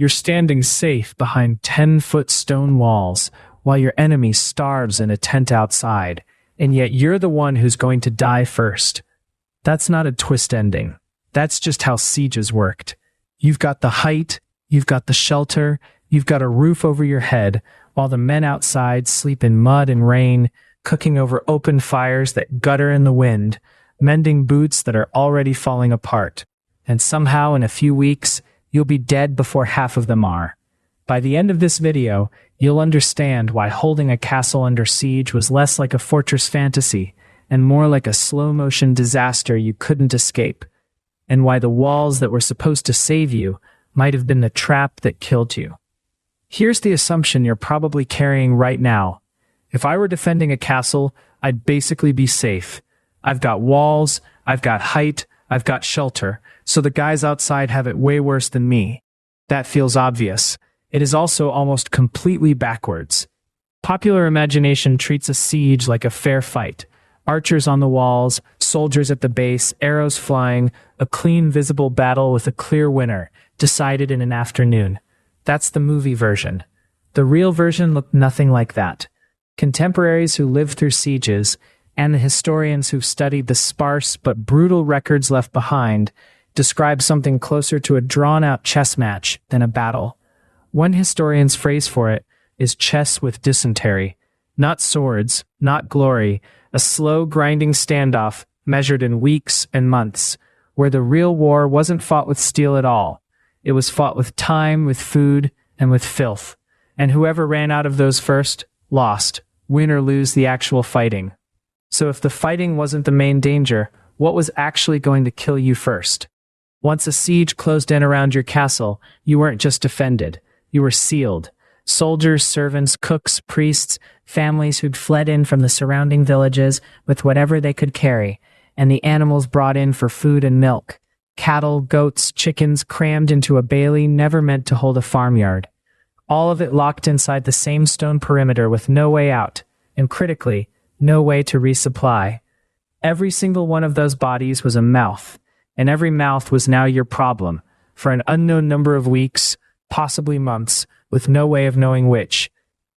You're standing safe behind 10-foot stone walls while your enemy starves in a tent outside, and yet you're the one who's going to die first. That's not a twist ending. That's just how sieges worked. You've got the height, you've got the shelter, you've got a roof over your head, while the men outside sleep in mud and rain, cooking over open fires that gutter in the wind, mending boots that are already falling apart. And somehow in a few weeks, you'll be dead before half of them are. By the end of this video, you'll understand why holding a castle under siege was less like a fortress fantasy and more like a slow-motion disaster you couldn't escape, and why the walls that were supposed to save you might have been the trap that killed you. Here's the assumption you're probably carrying right now. If I were defending a castle, I'd basically be safe. I've got walls, I've got height, I've got shelter, so the guys outside have it way worse than me. That feels obvious. It is also almost completely backwards. Popular imagination treats a siege like a fair fight. Archers on the walls, soldiers at the base, arrows flying, a clean, visible battle with a clear winner, decided in an afternoon. That's the movie version. The real version looked nothing like that. Contemporaries who lived through sieges, and the historians who've studied the sparse but brutal records left behind, describe something closer to a drawn-out chess match than a battle. One historian's phrase for it is chess with dysentery. Not swords, not glory, a slow, grinding standoff measured in weeks and months, where the real war wasn't fought with steel at all. It was fought with time, with food, and with filth. And whoever ran out of those first, lost, win or lose the actual fighting. So if the fighting wasn't the main danger, what was actually going to kill you first? Once a siege closed in around your castle, you weren't just defended, you were sealed. Soldiers, servants, cooks, priests, families who'd fled in from the surrounding villages with whatever they could carry, and the animals brought in for food and milk. Cattle, goats, chickens crammed into a bailey never meant to hold a farmyard. All of it locked inside the same stone perimeter with no way out, and critically, no way to resupply. Every single one of those bodies was a mouth, and every mouth was now your problem, for an unknown number of weeks, possibly months, with no way of knowing which.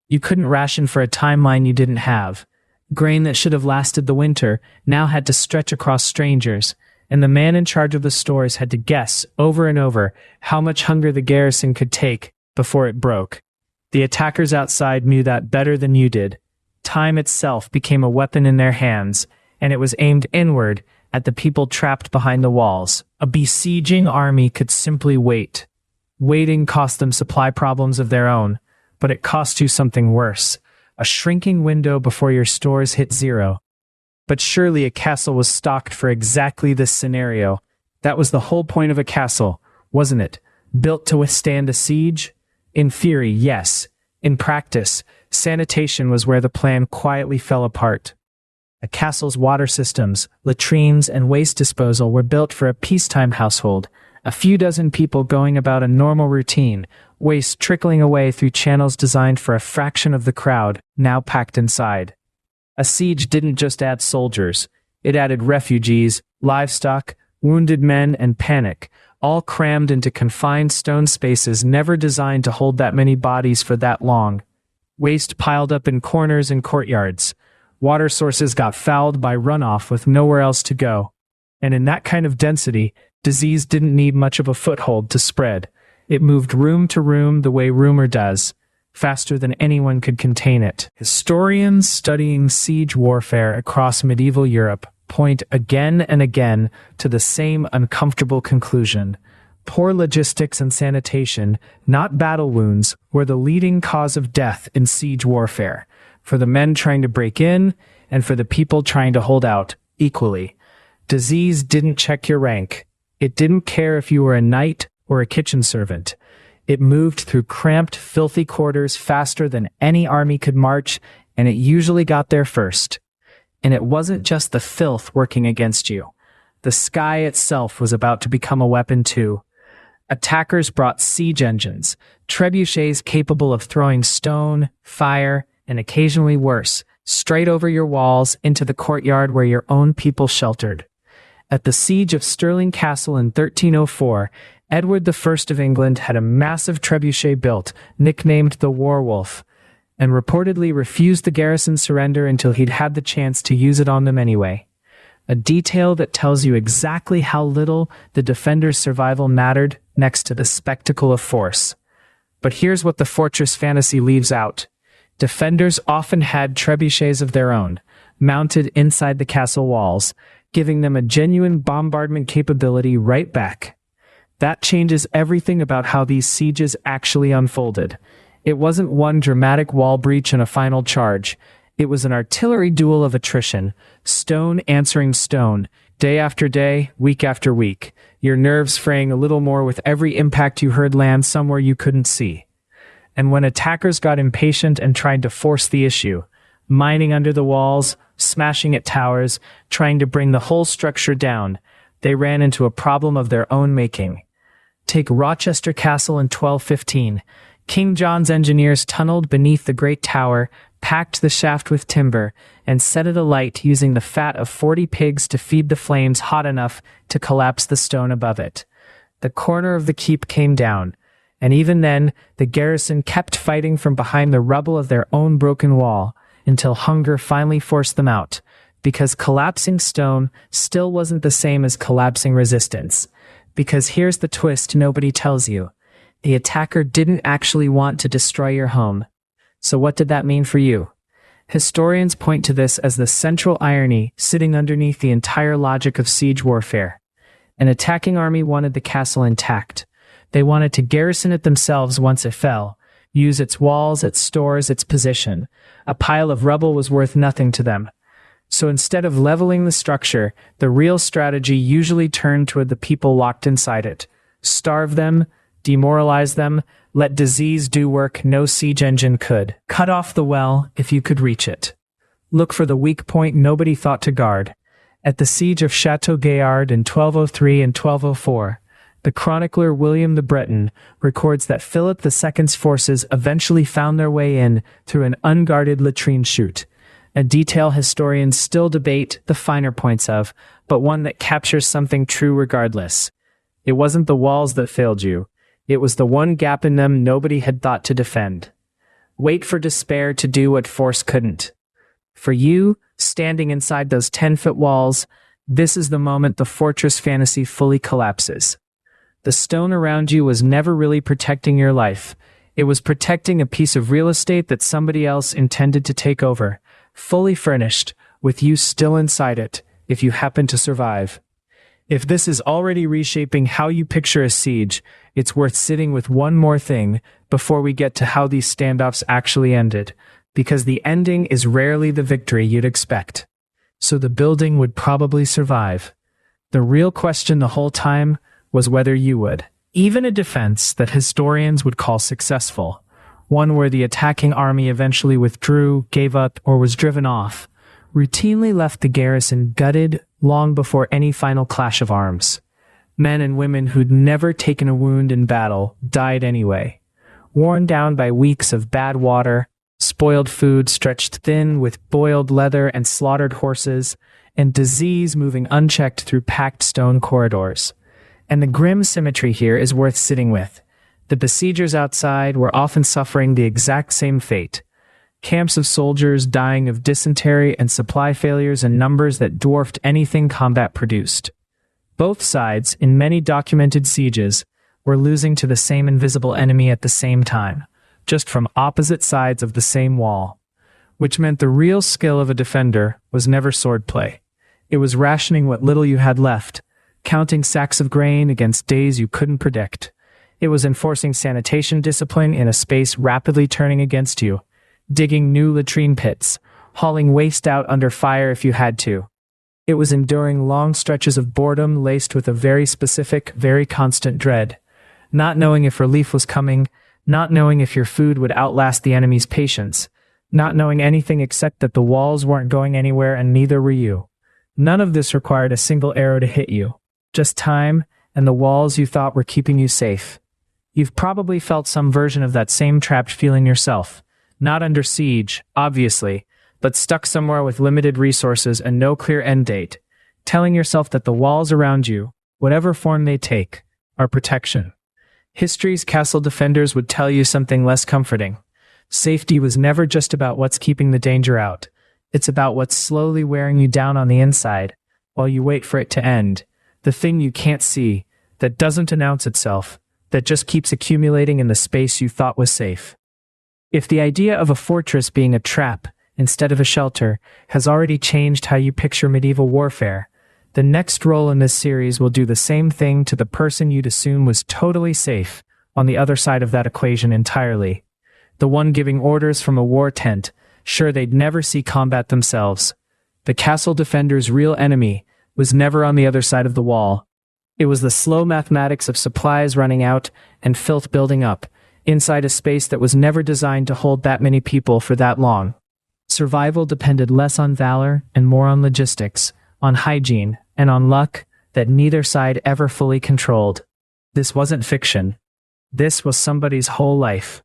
You couldn't ration for a timeline you didn't have. Grain that should have lasted the winter now had to stretch across strangers, and the man in charge of the stores had to guess over and over how much hunger the garrison could take before it broke. The attackers outside knew that better than you did. Time itself became a weapon in their hands, and it was aimed inward at the people trapped behind the walls. A besieging army could simply wait. Waiting cost them supply problems of their own, but it cost you something worse, a shrinking window before your stores hit zero. But surely a castle was stocked for exactly this scenario. That was the whole point of a castle, wasn't it? Built to withstand a siege? In theory, yes. In practice, sanitation was where the plan quietly fell apart. A castle's water systems, latrines, and waste disposal were built for a peacetime household, a few dozen people going about a normal routine, waste trickling away through channels designed for a fraction of the crowd, now packed inside. A siege didn't just add soldiers, it added refugees, livestock, wounded men, and panic, all crammed into confined stone spaces never designed to hold that many bodies for that long. Waste piled up in corners and courtyards. Water sources got fouled by runoff with nowhere else to go. And in that kind of density, disease didn't need much of a foothold to spread. It moved room to room the way rumor does, faster than anyone could contain it. Historians studying siege warfare across medieval Europe point again and again to the same uncomfortable conclusion. Poor logistics and sanitation, not battle wounds, were the leading cause of death in siege warfare, for the men trying to break in and for the people trying to hold out equally. Disease didn't check your rank. It didn't care if you were a knight or a kitchen servant. It moved through cramped, filthy quarters faster than any army could march, and it usually got there first. And it wasn't just the filth working against you. The sky itself was about to become a weapon too. Attackers brought siege engines, trebuchets capable of throwing stone, fire, and occasionally worse, straight over your walls into the courtyard where your own people sheltered. At the siege of Stirling Castle in 1304, Edward I of England had a massive trebuchet built, nicknamed the Warwolf, and reportedly refused the garrison surrender until he'd had the chance to use it on them anyway. A detail that tells you exactly how little the defenders' survival mattered next to the spectacle of force. But here's what the fortress fantasy leaves out. Defenders often had trebuchets of their own, mounted inside the castle walls, giving them a genuine bombardment capability right back. That changes everything about how these sieges actually unfolded. It wasn't one dramatic wall breach and a final charge. It was an artillery duel of attrition, stone answering stone, day after day, week after week, your nerves fraying a little more with every impact you heard land somewhere you couldn't see. And when attackers got impatient and tried to force the issue, mining under the walls, smashing at towers, trying to bring the whole structure down, they ran into a problem of their own making. Take Rochester Castle in 1215. King John's engineers tunneled beneath the great tower, packed the shaft with timber, and set it alight using the fat of 40 pigs to feed the flames hot enough to collapse the stone above it. The corner of the keep came down, and even then, the garrison kept fighting from behind the rubble of their own broken wall until hunger finally forced them out, because collapsing stone still wasn't the same as collapsing resistance. Because here's the twist nobody tells you. The attacker didn't actually want to destroy your home. So what did that mean for you? Historians point to this as the central irony sitting underneath the entire logic of siege warfare. An attacking army wanted the castle intact. They wanted to garrison it themselves once it fell, use its walls, its stores, its position. A pile of rubble was worth nothing to them. So instead of leveling the structure, the real strategy usually turned toward the people locked inside it. Starve them, demoralize them, let disease do work no siege engine could. Cut off the well if you could reach it. Look for the weak point nobody thought to guard. At the siege of Chateau Gaillard in 1203 and 1204, the chronicler William the Breton records that Philip II's forces eventually found their way in through an unguarded latrine chute, a detail historians still debate the finer points of, but one that captures something true regardless. It wasn't the walls that failed you. It was the one gap in them nobody had thought to defend. Wait for despair to do what force couldn't. For you, standing inside those 10-foot walls, this is the moment the fortress fantasy fully collapses. The stone around you was never really protecting your life. It was protecting a piece of real estate that somebody else intended to take over, fully furnished, with you still inside it, if you happen to survive. If this is already reshaping how you picture a siege, it's worth sitting with one more thing before we get to how these standoffs actually ended, because the ending is rarely the victory you'd expect. So the building would probably survive. The real question the whole time was whether you would. Even a defense that historians would call successful, one where the attacking army eventually withdrew, gave up, or was driven off, routinely left the garrison gutted long before any final clash of arms. Men and women who'd never taken a wound in battle died anyway, worn down by weeks of bad water, spoiled food stretched thin with boiled leather and slaughtered horses, and disease moving unchecked through packed stone corridors. And the grim symmetry here is worth sitting with. The besiegers outside were often suffering the exact same fate. Camps of soldiers dying of dysentery and supply failures in numbers that dwarfed anything combat produced. Both sides, in many documented sieges, were losing to the same invisible enemy at the same time, just from opposite sides of the same wall, which meant the real skill of a defender was never swordplay. It was rationing what little you had left, counting sacks of grain against days you couldn't predict. It was enforcing sanitation discipline in a space rapidly turning against you, digging new latrine pits, hauling waste out under fire if you had to. It was enduring long stretches of boredom laced with a very specific, very constant dread, not knowing if relief was coming, not knowing if your food would outlast the enemy's patience, not knowing anything except that the walls weren't going anywhere and neither were you. None of this required a single arrow to hit you, just time and the walls you thought were keeping you safe. You've probably felt some version of that same trapped feeling yourself. Not under siege, obviously, but stuck somewhere with limited resources and no clear end date, telling yourself that the walls around you, whatever form they take, our protection. History's castle defenders would tell you something less comforting. Safety was never just about what's keeping the danger out. It's about what's slowly wearing you down on the inside, while you wait for it to end. The thing you can't see, that doesn't announce itself, that just keeps accumulating in the space you thought was safe. If the idea of a fortress being a trap instead of a shelter has already changed how you picture medieval warfare, the next role in this series will do the same thing to the person you'd assume was totally safe on the other side of that equation entirely. The one giving orders from a war tent, sure they'd never see combat themselves. The castle defender's real enemy was never on the other side of the wall. It was the slow mathematics of supplies running out and filth building up, inside a space that was never designed to hold that many people for that long. Survival depended less on valor and more on logistics, on hygiene, and on luck that neither side ever fully controlled. This wasn't fiction. This was somebody's whole life.